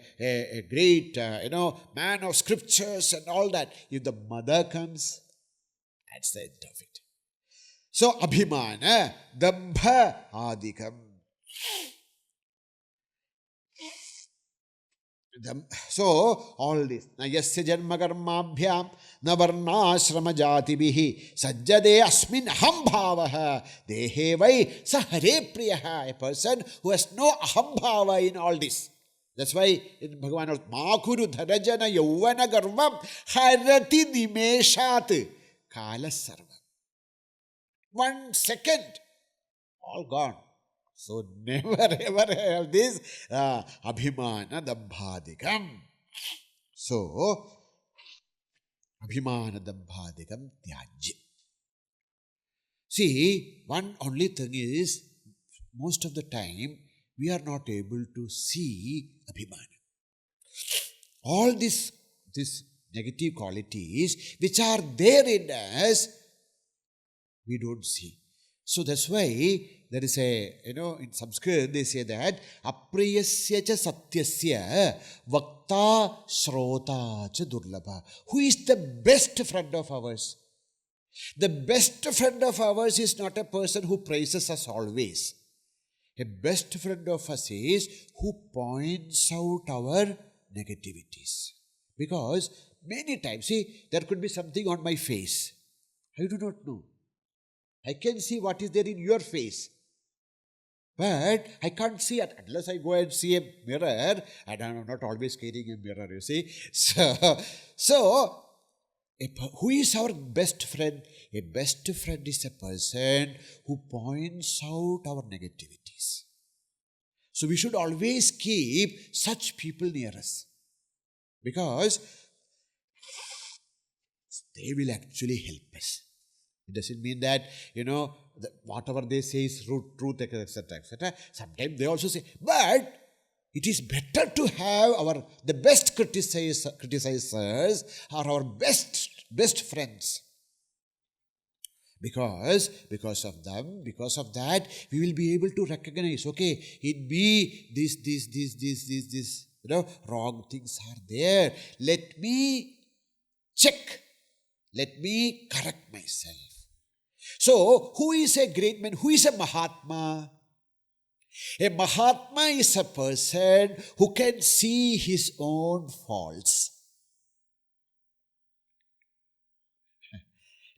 S1: great, man of scriptures and all that. If the mother comes, that's the end of it. So, abhimāna-dambhādikaṁ. So, all this. Na yasya janma karmabhyam na varnashrama jatibihi sajjade asmin aham bhavaha dehe vai sahare priyaha. A person who has no aham bhava in all this. That's why in Bhagavan Makuru dharajana yauvana garvam harati nimeshat kala sarva. 1 second, all gone. So never ever have this abhimāna-dambhādikaṁ. So, abhimāna-dambhādikaṁ tyājyam. See, one only thing is, most of the time, we are not able to see abhimāna. All this negative qualities which are there in us, we don't see. So that's why there is in Sanskrit they say that apriyasya cha satyasya vakta shrota cha durlabha. Who is the best friend of ours? The best friend of ours is not a person who praises us always. A best friend of us is who points out our negativities. Because many times, see, there could be something on my face. I do not know. I can see what is there in your face. But I can't see it unless I go and see a mirror. And I'm not always carrying a mirror, you see. So who is our best friend? A best friend is a person who points out our negativities. So we should always keep such people near us. Because they will actually help us. It doesn't mean that, whatever they say is truth, etc., etc. Sometimes they also say, but it is better to have the best criticizers are our best friends. Because of them, because of that, we will be able to recognize, okay, in me, this, wrong things are there. Let me check. Let me correct myself. So, who is a great man? Who is a Mahatma? A Mahatma is a person who can see his own faults.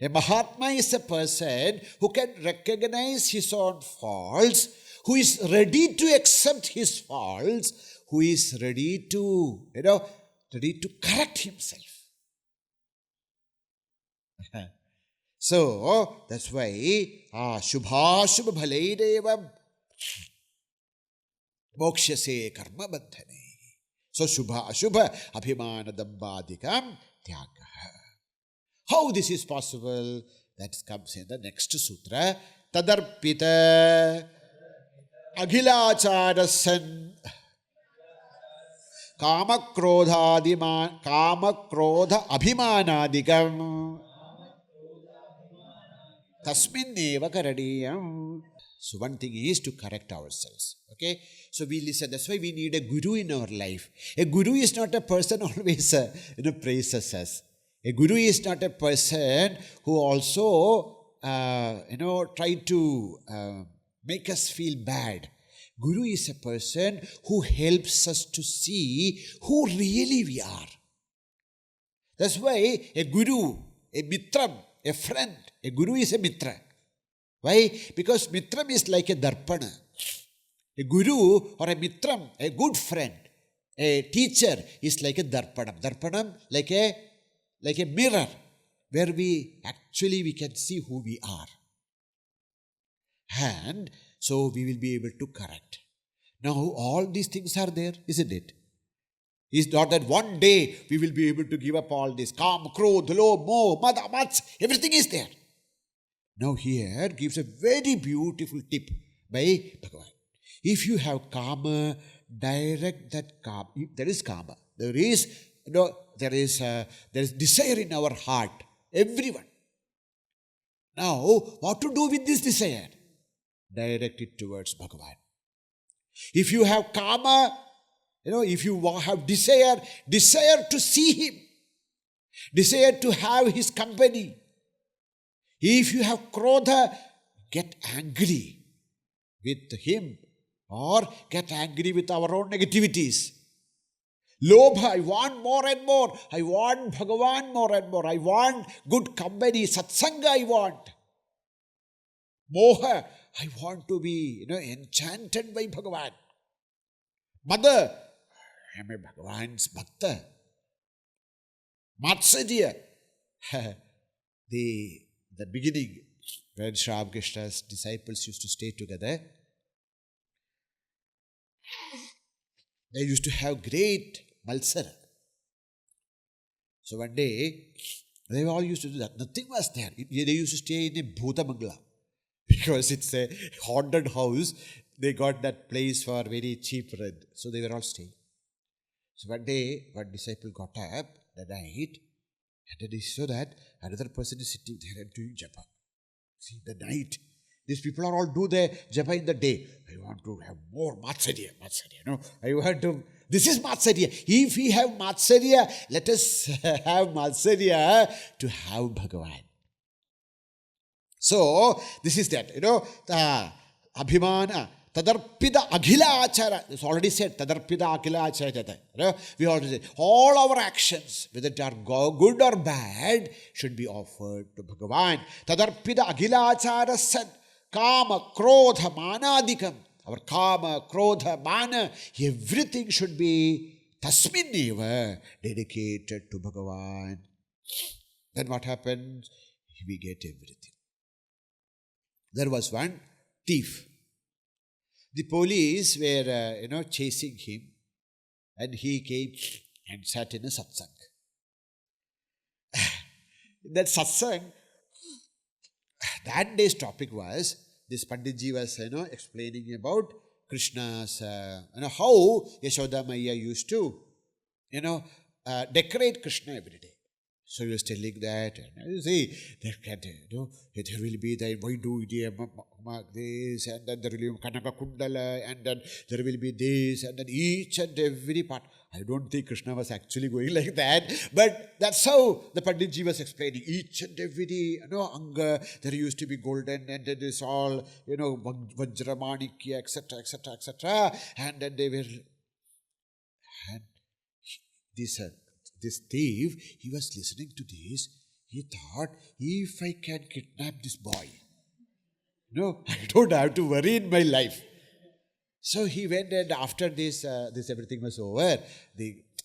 S1: A Mahatma is a person who can recognize his own faults, who is ready to accept his faults, who is ready to correct himself. So, that's why, Shubha Shubha Bhaleidevam Mokshase Karma Bandhane. So, Shubha Ashubha abhimāna-dambhādikaṁ tyājyam. How this is possible? That comes in the next sutra. Tarpitākhilācāraḥ kāma-krodhābhimānādikaṁ tasminn karaṇīyam. So one thing is to correct ourselves. Okay? So we listen. That's why we need a guru in our life. A guru is not a person always praises us. A guru is not a person who also try to make us feel bad. Guru is a person who helps us to see who really we are. That's why a guru, a mitram, a friend, a guru is a mitra. Why? Because mitram is like a darpana. A guru or a mitram, a good friend, a teacher is like a darpanam. Darpanam like a mirror where we can see who we are. And so we will be able to correct. Now all these things are there, isn't it? It's not that one day we will be able to give up all this. Kāma-krodhābhimānādikaṁ, moh, mada, mats, everything is there. Now here gives a very beautiful tip by Bhagavan. If you have kāma, direct that kāma. There is kāma. There is desire in our heart. Everyone. Now, what to do with this desire? Direct it towards Bhagavan. If you have kāma, if you have desire to see him, desire to have his company. If you have krodha, get angry with him or get angry with our own negativities. Lobha, I want more and more. I want Bhagavan more and more. I want good company, satsanga I want. Moha, I want to be enchanted by Bhagavan. Mother, I am a Bhagavan's bhakta. Matsarya, the beginning when Sri Ramakrishna's disciples used to stay together, they used to have great malsara. So one day, they all used to do that. Nothing was there. They used to stay in a Bhutamangala because it's a haunted house. They got that place for very cheap rent. So they were all staying. So one day, one disciple got up the night, and then he saw that another person is sitting there and doing japa. See, the night. These people are all do their japa in the day. I want to have more matsarya, no? I want to, this is matsarya. If we have matsarya, let us have matsarya to have Bhagavan. So, this is that, the abhimāna-dambhādikaṁ. It's already said, tadarpitakhilācāraḥ. We already said, all our actions, whether they are good or bad, should be offered to Bhagavan. Tadarpitakhilācāraḥ, kāma-krodhābhimānādikaṁ. Our kāma, krodha, mana, everything should be tasminn dedicated to Bhagavan. Then what happens? We get everything. There was one thief. The police were, chasing him, and he came and sat in a satsang. That satsang, that day's topic was, this Panditji was, explaining about Krishna's, how Yashoda Maiya used to, decorate Krishna every day. So he was telling that, and you see, there will be the this, and then there will be Kanaka Kundala, and then there will be this, and then each and every part. I don't think Krishna was actually going like that, but that's how the Panditji was explaining. Each and every, anga, there used to be golden, and then this all, Vajramanikya, etc., etc., etc., and then they were, and this thief, he was listening to this. He thought, if I can kidnap this boy, I don't have to worry in my life. So he went, and after this everything was over,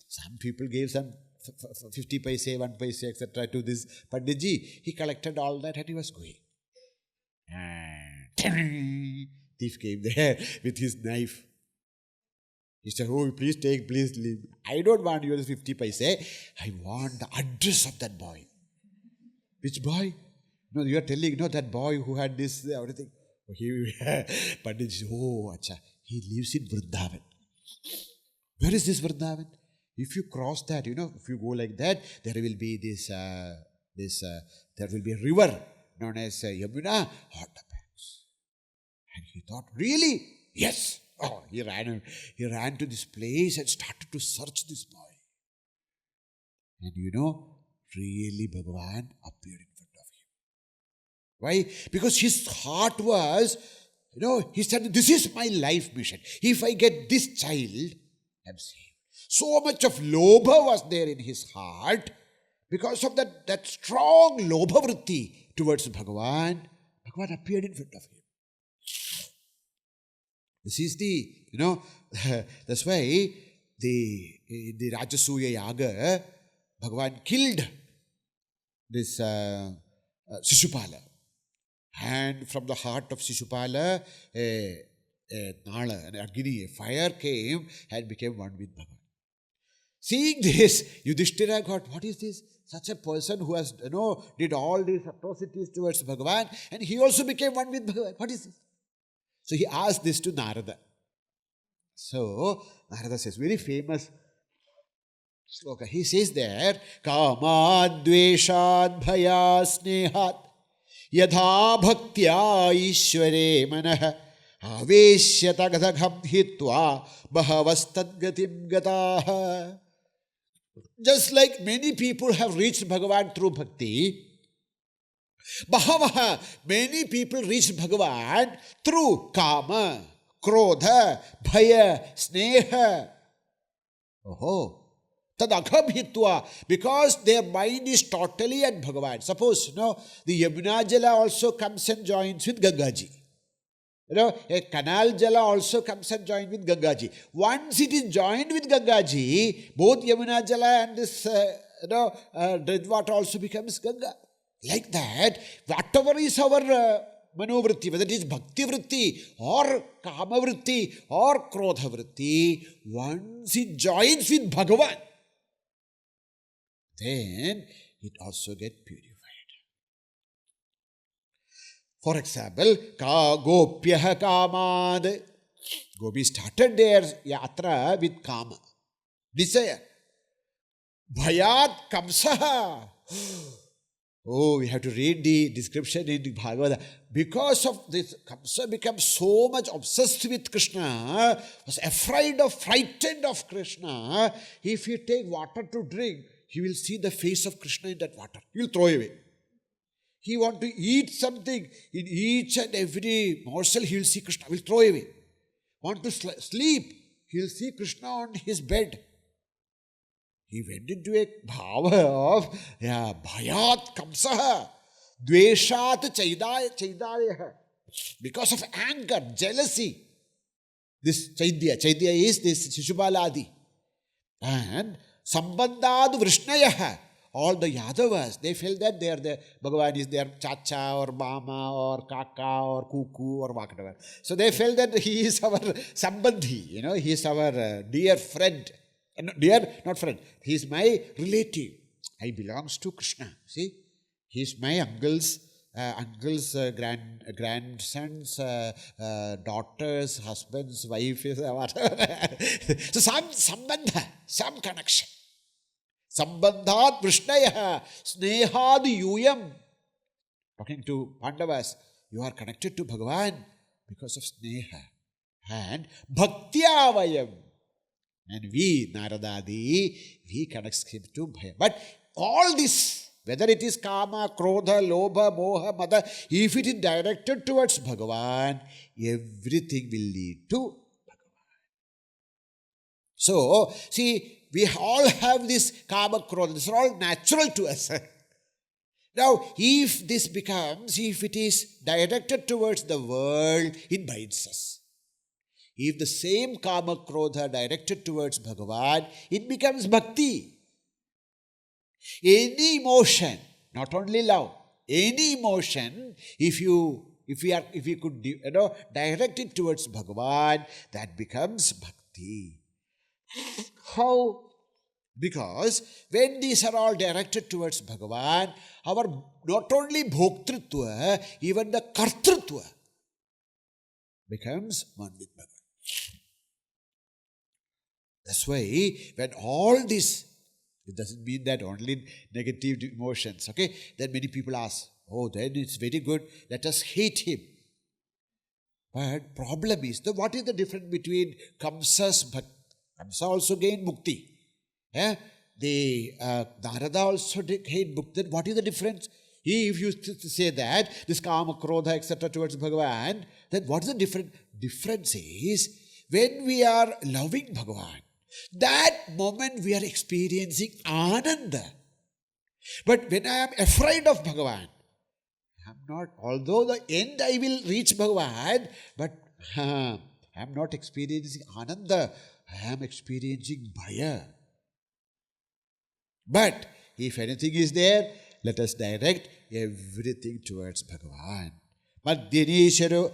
S1: some people gave some 50 paise, 1 paise, etc. to this Panditji. He collected all that and he was going. And thief came there with his knife. He said, oh, please leave. I don't want your 50 paise. I want the address of that boy. Which boy? No, you are telling, that boy who had this, everything. Pandit said, oh, acha, he lives in Vrindavan. Where is this Vrindavan? If you cross that, if you go like that, there will be there will be a river known as Yamuna on the banks. And he thought, really? Yes. Oh, he ran to this place and started to search this boy. And really Bhagavan appeared in front of him. Why? Because his heart was, he said, this is my life mission. If I get this child, I'm saved. So much of lobha was there in his heart. Because of that strong lobha vritti towards Bhagavan, Bhagavan appeared in front of him. This is that's why the Rajasuya Yaga, Bhagavan killed this Shishupala. And from the heart of Shishupala, Nala and Agni, a fire came and became one with Bhagavan. Seeing this, Yudhishthira got, what is this? Such a person who has, did all these atrocities towards Bhagavan, and he also became one with Bhagavan. What is this? So he asked this to Narada. So Narada says, very famous sloka. He says there, kāma-dveshād bhaya-snehat yadhā bhaktya ishvare manah aveshyata gadagham hitva bhavastad-gatim gataha. Just like many people have reached Bhagavan through bhakti, Bahavaha, many people reach Bhagavan through kāma, krodha, bhaya, sneha. Tadagham hitva, because their mind is totally at Bhagavan. Suppose, the Yamuna Jala also comes and joins with Gangaji. A canal Jala also comes and joins with Gangaji. Once it is joined with Gangaji, both Yamuna Jala and this, Dredwater also becomes Ganga. Like that, whatever is our manovritti, whether it is bhakti vritti or kama vritti or krodha vritti, once it joins with Bhagavan, then it also gets purified. For example, gopyaha kāmād. Gopi started their yatra with kama, desire. Bhayat kamsaha. Oh, we have to read the description in the Bhagavatam. Because of this, Kamsa becomes so much obsessed with Krishna, was afraid of, frightened of Krishna. If he take water to drink, he will see the face of Krishna in that water. He will throw away. He want to eat something, in each and every morsel he will see Krishna, will throw away. Want to sleep, he will see Krishna on his bed. He went into a bhava of bhayat kamsaha, dveshat chaidaya. Because of anger, jealousy. This chaidya is this Shishupaladi. And sambandhad vrishnaya. All the Yadavas, they felt that they are the Bhagavan is their chacha or mama or kaka or kuku or whatever. So they felt that he is our sambandhi, he is our dear friend. Dear, not friend, he is my relative. I belongs to Krishna. See, he is my uncle's grandson's daughter's husband's wife, whatever. So some sambandha, some connection. Sambandhat vrishnaya snehad yuyam. Talking to Pandavas, you are connected to Bhagavan because of sneha. And bhaktyavayam. And we, Naradadi, we connect him to Bhaya. But all this, whether it is kama, krodha, lobha, moha, mada, if it is directed towards Bhagavan, everything will lead to Bhagavan. So, see, we all have this kāma-krodha. These are all natural to us. Now, if it is directed towards the world, it binds us. If the same kāma-krodha directed towards Bhagavan, it becomes bhakti. Any emotion, not only love, any emotion, if we could direct it towards Bhagavan, that becomes bhakti. How? Because when these are all directed towards Bhagavan, our not only bhoktritva, even the kartritva becomes one with Bhagavan. That's why when all this, it doesn't mean that only negative emotions, okay? Then many people ask, oh, then it's very good, let us hate him. But problem is, what is the difference between Kamsa's bhakti? Kamsa also gained mukti. The Narada also gained mukti. Then what is the difference? If you say that, this kāma-krodha, etc. towards Bhagavan, then what is the difference? Difference is, when we are loving Bhagavan, that moment we are experiencing ananda. But when I am afraid of Bhagavan, I am not, although the end I will reach Bhagavan, but I am not experiencing ananda, I am experiencing bhaya. But if anything is there, let us direct everything towards Bhagavan. Madhyanisho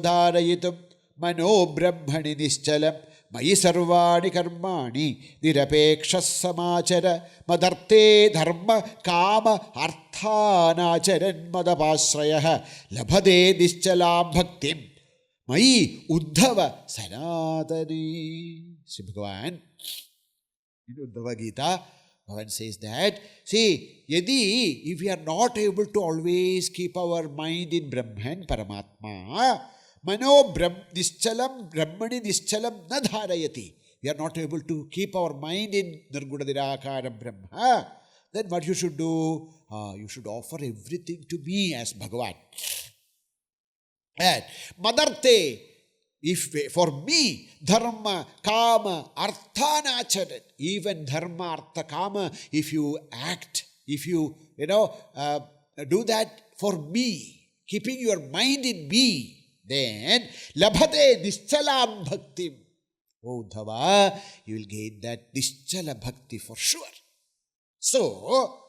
S1: dharayitum mano brahmani nischalam mayi sarvani karmani nirapekshas samachara madarte dharma kama arthanacharan madapasrayah labhade nischalam bhaktim mayi uddhava sanatani. Sri Bhagavan in Uddhava Gita, Bhagavan says that, see, if we are not able to always keep our mind in Brahman, Paramatma, mano nischalam, brahmani nischalam na dharayati. We are not able to keep our mind in Nirguna Nirakara Brahma. Then what you should do? You should offer everything to me as Bhagavan. And madarte, if for me, dharma, kama, arthanacharan, even dharma, artha, kama, if you act, if you, do that for me, keeping your mind in me, then labhate nischalam bhaktim. Oh Uddhava, you will gain that nischala bhakti for sure. So,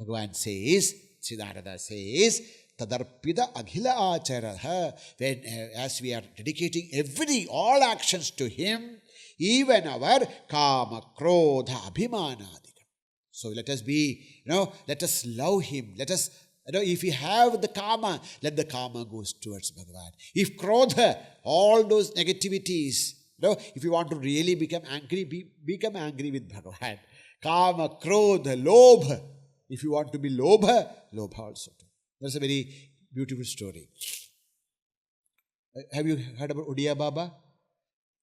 S1: Bhagavan says, Sri Narada says, tyājyam, when as we are dedicating all actions to him, even our kāma-krodhābhimānādikaṁ. So let us be, let us love him. Let us, if we have the kama, let the kama goes towards Bhagavan. If krodha, all those negativities, if you want to really become angry, become angry with Bhagavan. kāma-krodha, lobha. If you want to be lobha, lobha also. That's a very beautiful story. Have you heard about Odiya Baba?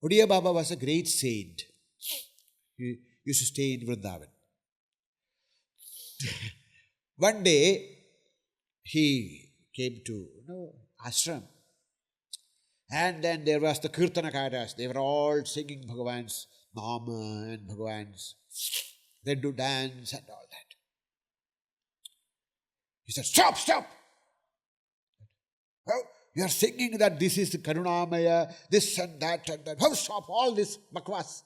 S1: Odiya Baba was a great saint. He used to stay in Vrindavan. One day, he came to ashram. And then there was the Kirtanakaras. They were all singing Bhagavan's Nama and Bhagavan's. They do dance and all that. He said, stop, stop. Oh, you are singing that this is the Karunamaya, this and that and that. How stop all this bakwas?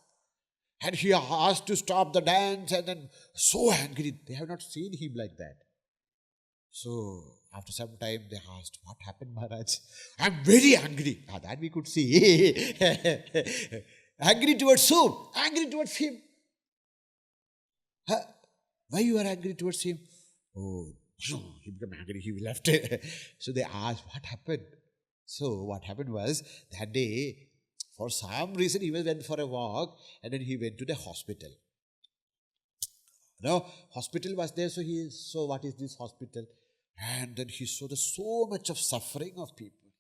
S1: And he asked to stop the dance and then so angry. They have not seen him like that. So after some time they asked, what happened, Maharaj? I'm very angry. That we could see. Angry towards whom? Angry towards him. Why you are angry towards him? Oh, he became angry, he left. So they asked, what happened? So what happened was, that day, for some reason, he went for a walk and then he went to the hospital. Hospital was there, so he saw what is this hospital. And then he saw so much of suffering of people.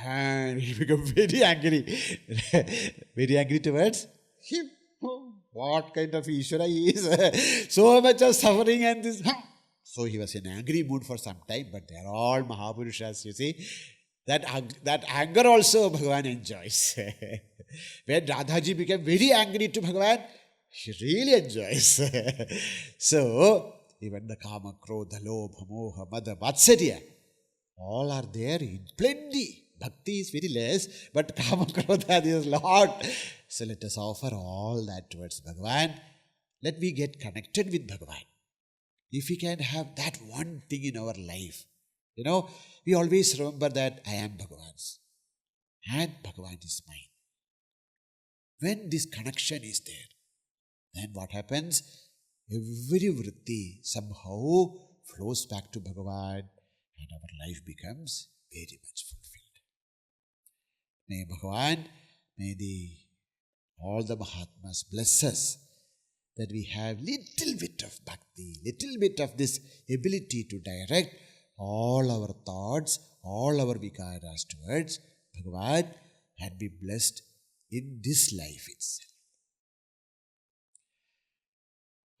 S1: And he became very angry. Very angry towards him. What kind of Ishvara he is? So much of suffering and this. So he was in angry mood for some time, but they are all Mahapurushas, you see. That anger also Bhagavan enjoys. When Radhaji became very angry to Bhagavan, she really enjoys. So, even the kāma-krodha, lobha, moha, mada, vatsarya, all are there in plenty. Bhakti is very less, but kāma-krodha is a lot. So let us offer all that towards Bhagavan. Let me get connected with Bhagavan. If we can have that one thing in our life, we always remember that I am Bhagavan's and Bhagavan is mine. When this connection is there, then what happens? Every vritti somehow flows back to Bhagavan and our life becomes very much fulfilled. May Bhagavan, may all the Mahatmas bless us that we have little bit of bhakti, little bit of this ability to direct all our thoughts, all our vikaras towards Bhagavan and be blessed in this life itself.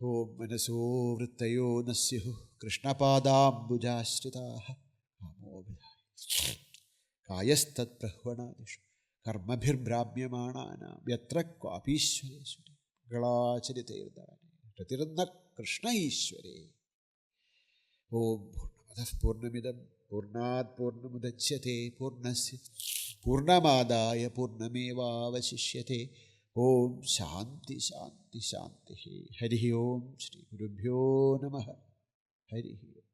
S1: Om manaso vrittayo nasyuh krishnapādāmbujāśritaah amobhidāya kāyastat prahvanādishu karmabhirbrāmyamānānām yatra kvāpīśvareshvare galāchariteردāne ratiranna krishna ishvare. Om purnamadah purnamidam purnāt purnamudachyate purnasya purnamādāya purnamevāvasishyate. Om Shanti Shanti Shanti. Hari Om Shri Gurubhyo Namaha. Hari Om.